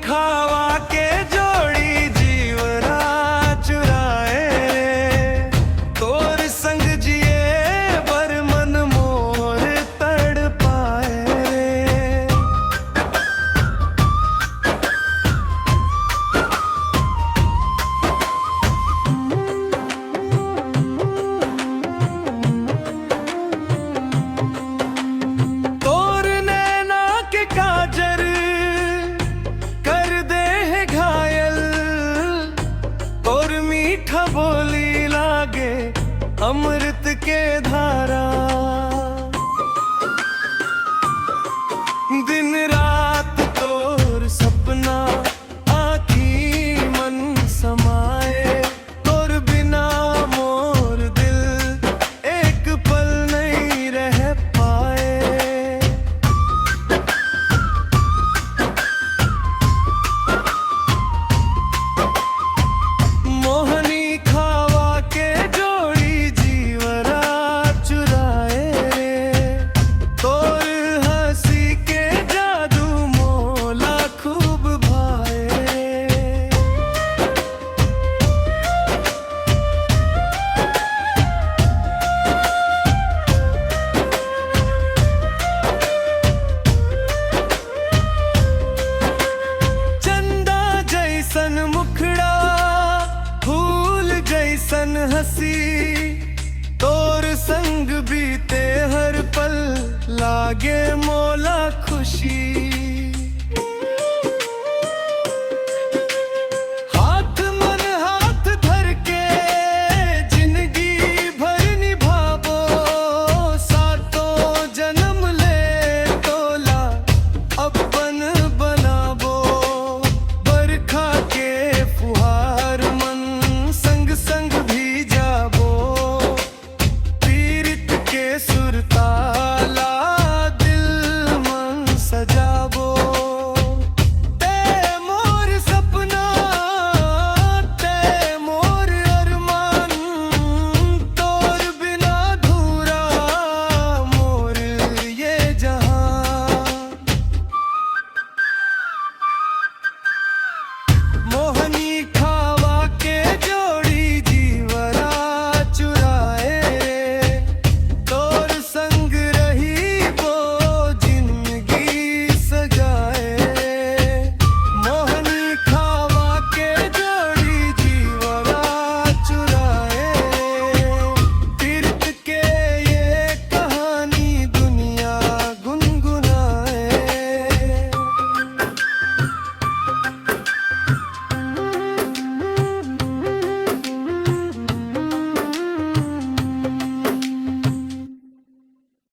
खावा के जोड़ी जीवरा चुराए रे, तोर संग जिए बर मन मोर तड़ पाए रे। तोर नैना के काजर कर दे है घायल, और मीठा बोली लागे अमृत के धारा। दिन रात तोर सपना आखी मन समाए, तोर बिना मोर दिल एक पल नहीं रह पाए। मोहनी खावा के जोड़ी जीवरा चुराए रे, तोर हंसी के जादू मोला खूब भाए रे। चंदा जैसन मुखड़ा फूल जैसन हंसी, तोर संग बीते हर पल लागे मोला